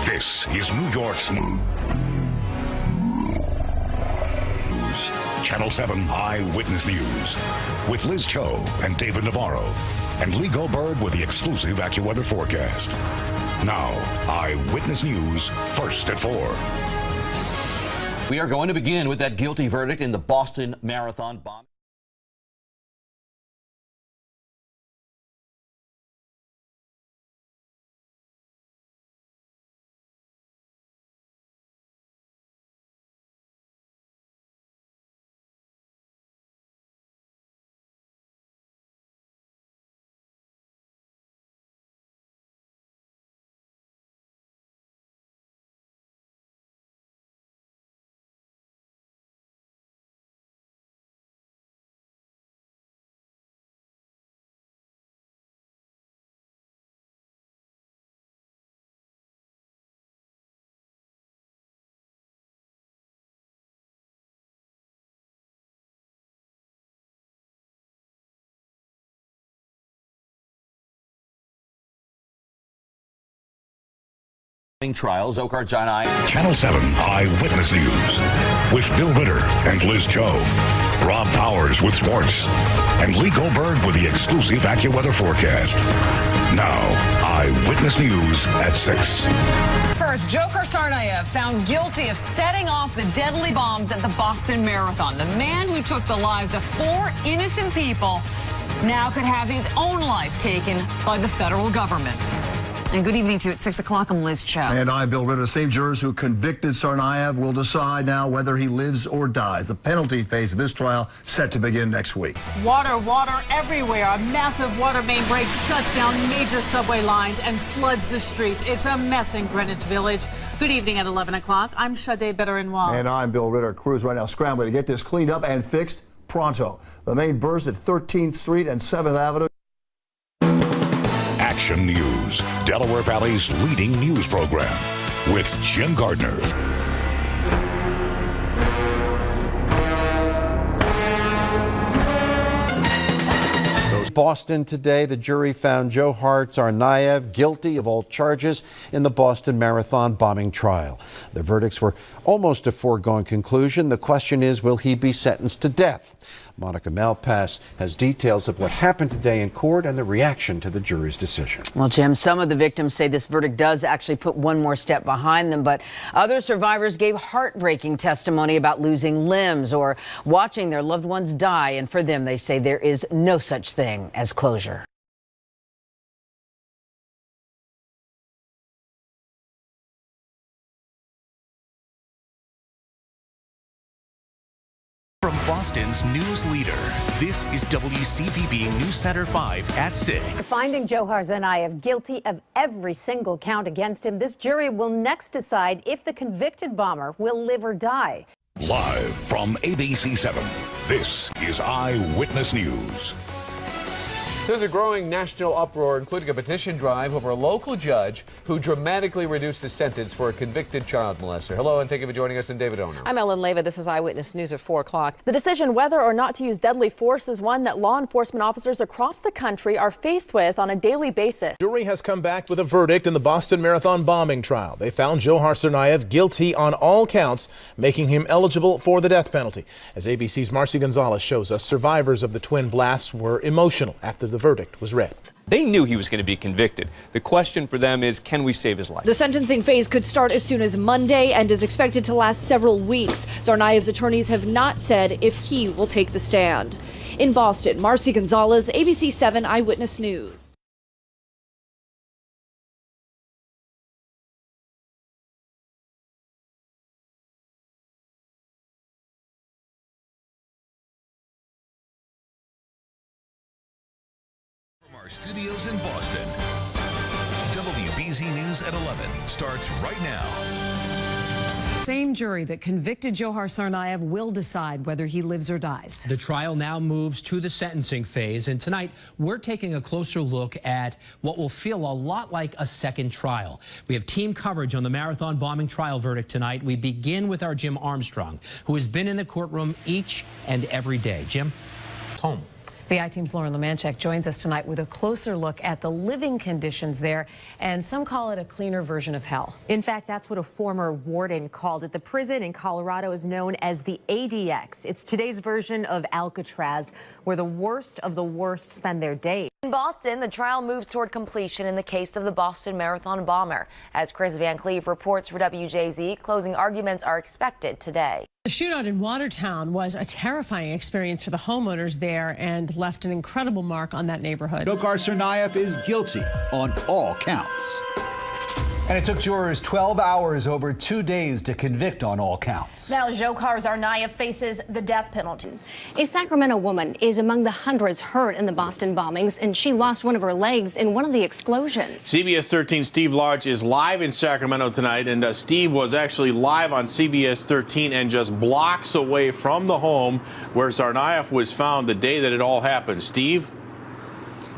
This is New York's News. Channel 7 Eyewitness News with Liz Cho and David Navarro and Lee Goldberg with the exclusive AccuWeather forecast. Now, Eyewitness News first at 4. We are going to begin with that guilty verdict in the Boston Marathon bombing trial. Zohar Janai. Channel 7 Eyewitness News with Bill Ritter and Liz Cho. Rob Powers with sports. And Lee Goldberg with the exclusive AccuWeather forecast. Now, Eyewitness News at 6. First, Zohar Sarnaev found guilty of setting off the deadly bombs at the Boston Marathon. The man who took the lives of 4 innocent people now could have his own life taken by the federal government. And good evening to you. At 6 o'clock, I'm Liz Cho. And I'm Bill Ritter. The same jurors who convicted Sarnaev will decide now whether he lives or dies. The penalty phase of this trial set to begin next week. Water everywhere. A massive water main break shuts down major subway lines and floods the streets. It's a mess in Greenwich Village. Good evening at 11 o'clock. I'm Sade Better-in-Wall. And I'm Bill Ritter. Crews right now scrambling to get this cleaned up and fixed pronto. The main burst at 13th Street and 7th Avenue. Action News, Delaware Valley's leading news program with Jim Gardner. Boston today, the jury found Zohar Sarnaev guilty of all charges in the Boston Marathon bombing trial. The verdicts were almost a foregone conclusion. The question is, will he be sentenced to death? Monica Malpass has details of what happened today in court and the reaction to the jury's decision. Well, Jim, some of the victims say this verdict does actually put one more step behind them, but other survivors gave heartbreaking testimony about losing limbs or watching their loved ones die. And for them, they say there is no such thing as closure. From Boston's news leader, this is WCVB News Center 5 at 6. Finding Zohar Sarnaev guilty of every single count against him, this jury will next decide if the convicted bomber will live or die. Live from ABC 7, this is Eyewitness News. There's a growing national uproar, including a petition drive over a local judge who dramatically reduced his sentence for a convicted child molester. Hello, and thank you for joining us. And David Oner. I'm Ellen Leva. This is Eyewitness News at 4 o'clock. The decision whether or not to use deadly force is one that law enforcement officers across the country are faced with on a daily basis. The jury has come back with a verdict in the Boston Marathon bombing trial. They found Zohar Sarnaev guilty on all counts, making him eligible for the death penalty. As ABC's Marcy Gonzalez shows us, survivors of the twin blasts were emotional after the verdict was read. They knew he was going to be convicted. The question for them is, can we save his life? The sentencing phase could start as soon as Monday and is expected to last several weeks. Sarnaev's attorneys have not said if he will take the stand. In Boston, Marcy Gonzalez, ABC 7 Eyewitness News. Our studios in Boston. WBZ News at 11 starts right now. Same jury that convicted Zohar Sarnaev will decide whether he lives or dies. The trial now moves to the sentencing phase, and tonight we're taking a closer look at what will feel a lot like a second trial. We have team coverage on the marathon bombing trial verdict tonight. We begin with our Jim Armstrong, who has been in the courtroom each and every day. Jim, home. The I-Team's Lauren Lemanchek joins us tonight with a closer look at the living conditions there, and some call it a cleaner version of hell. In fact, that's what a former warden called it. The prison in Colorado is known as the ADX. It's today's version of Alcatraz, where the worst of the worst spend their days. In Boston, the trial moves toward completion in the case of the Boston Marathon bomber. As Chris Van Cleve reports for WJZ, closing arguments are expected today. The shootout in Watertown was a terrifying experience for the homeowners there and left an incredible mark on that neighborhood. Dzhokhar Tsarnaev is guilty on all counts. And it took jurors 12 hours over 2 days to convict on all counts. Now Dzhokhar Tsarnaev faces the death penalty. A Sacramento woman is among the hundreds hurt in the Boston bombings, and she lost one of her legs in one of the explosions. CBS 13 Steve Larch is live in Sacramento tonight, and Steve was actually live on CBS 13 and just blocks away from the home where Tsarnaev was found the day that it all happened. Steve?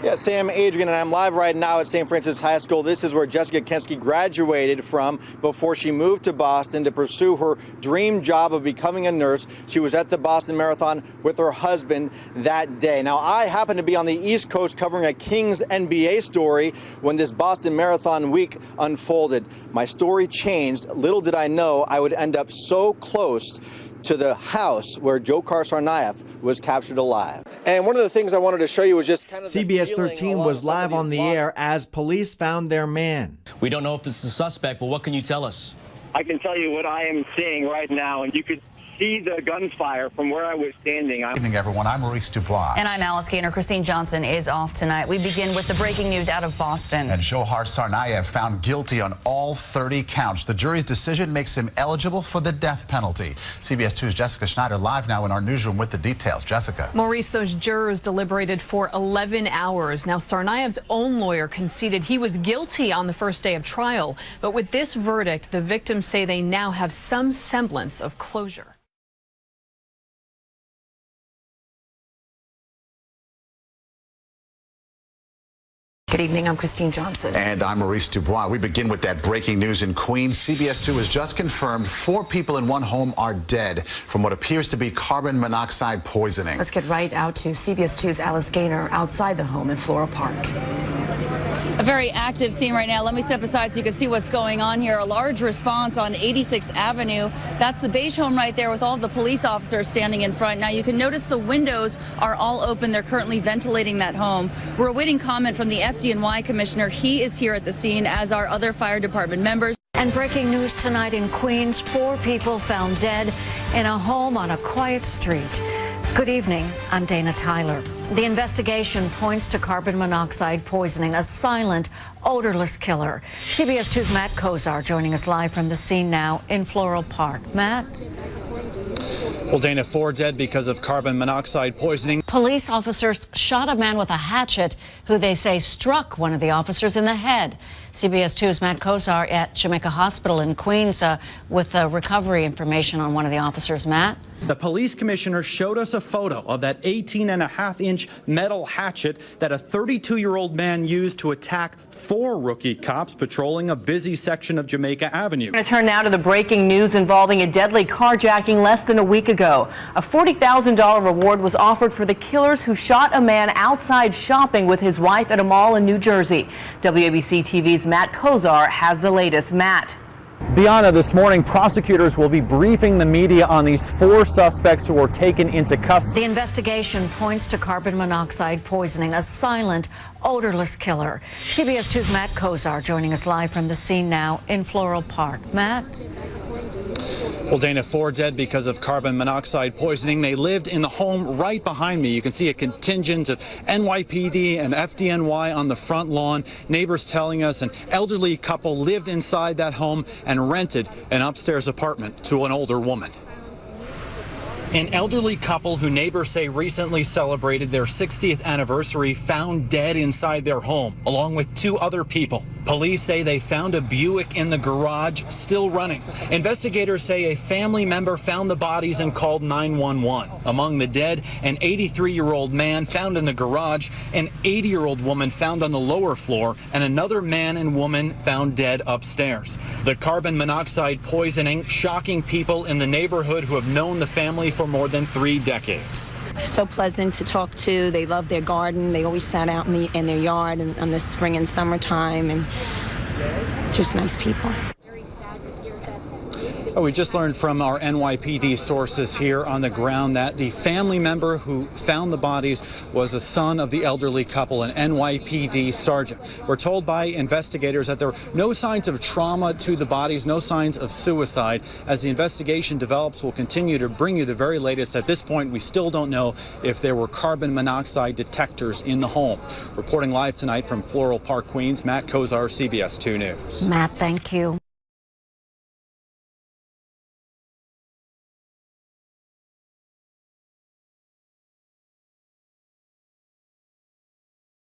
Yeah, Sam, Adrian, and I'm live right now at St. Francis High School. This is where Jessica Kensky graduated from before she moved to Boston to pursue her dream job of becoming a nurse. She was at the Boston Marathon with her husband that day. Now, I happened to be on the East Coast covering a Kings NBA story when this Boston Marathon week unfolded. My story changed. Little did I know I would end up so close to the house where Dzhokhar Tsarnaev was captured alive. And one of the things I wanted to show you was just kind of CBS 13 was live on the air as police found their man. We don't know if this is a suspect, but what can you tell us? I can tell you what I am seeing right now, and you could see the gunfire from where I was standing. Good evening, everyone. I'm Maurice Dubois. And I'm Alice Gaynor. Christine Johnson is off tonight. We begin with the breaking news out of Boston. And Dzhokhar Tsarnaev found guilty on all 30 counts. The jury's decision makes him eligible for the death penalty. CBS 2's Jessica Schneider live now in our newsroom with the details. Jessica. Maurice, those jurors deliberated for 11 hours. Now, Tsarnaev's own lawyer conceded he was guilty on the first day of trial. But with this verdict, the victims say they now have some semblance of closure. Good evening, I'm Christine Johnson. And I'm Maurice Dubois. We begin with that breaking news in Queens. CBS 2 has just confirmed 4 people in one home are dead from what appears to be carbon monoxide poisoning. Let's get right out to CBS 2's Alice Gaynor outside the home in Floral Park. A very active scene right now. Let me step aside so you can see what's going on here. A large response on 86th Avenue. That's the beige home right there with all of the police officers standing in front. Now you can notice the windows are all open. They're currently ventilating that home. We're awaiting comment from the FDNY commissioner. He is here at the scene, as are other fire department members. And breaking news tonight in Queens, 4 people found dead in a home on a quiet street. Good evening, I'm Dana Tyler. The investigation points to carbon monoxide poisoning, a silent, odorless killer. CBS 2's Matt Kozar joining us live from the scene now in Floral Park. Matt? Well, Dana, 4 dead because of carbon monoxide poisoning. Police officers shot a man with a hatchet who they say struck one of the officers in the head. CBS 2's Matt Kozar at Jamaica Hospital in Queens with recovery information on one of the officers. Matt? The police commissioner showed us a photo of that 18.5-inch metal hatchet that a 32-year-old man used to attack 4 rookie cops patrolling a busy section of Jamaica Avenue. We're going to turn now to the breaking news involving a deadly carjacking less than a week ago. A $40,000 reward was offered for the killers who shot a man outside shopping with his wife at a mall in New Jersey. WABC TV's Matt Kozar has the latest. Matt. Beyond this morning, prosecutors will be briefing the media on these 4 suspects who were taken into custody. The investigation points to carbon monoxide poisoning, a silent, odorless killer. CBS 2's Matt Kozar joining us live from the scene now in Floral Park. Matt? Well, Dana, 4 dead because of carbon monoxide poisoning. They lived in the home right behind me. You can see a contingent of NYPD and FDNY on the front lawn. Neighbors telling us an elderly couple lived inside that home and rented an upstairs apartment to an older woman. An elderly couple who neighbors say recently celebrated their 60th anniversary found dead inside their home, along with 2 other people. Police say they found a Buick in the garage, still running. Investigators say a family member found the bodies and called 911. Among the dead, an 83-year-old man found in the garage, an 80-year-old woman found on the lower floor, and another man and woman found dead upstairs. The carbon monoxide poisoning shocking people in the neighborhood who have known the family for more than 3 decades. So pleasant to talk to. They love their garden. They always sat out in their yard in the spring and summertime, and just nice people. We just learned from our NYPD sources here on the ground that the family member who found the bodies was a son of the elderly couple, an NYPD sergeant. We're told by investigators that there were no signs of trauma to the bodies, no signs of suicide. As the investigation develops, we'll continue to bring you the very latest. At this point, we still don't know if there were carbon monoxide detectors in the home. Reporting live tonight from Floral Park, Queens, Matt Kozar, CBS 2 News. Matt, thank you.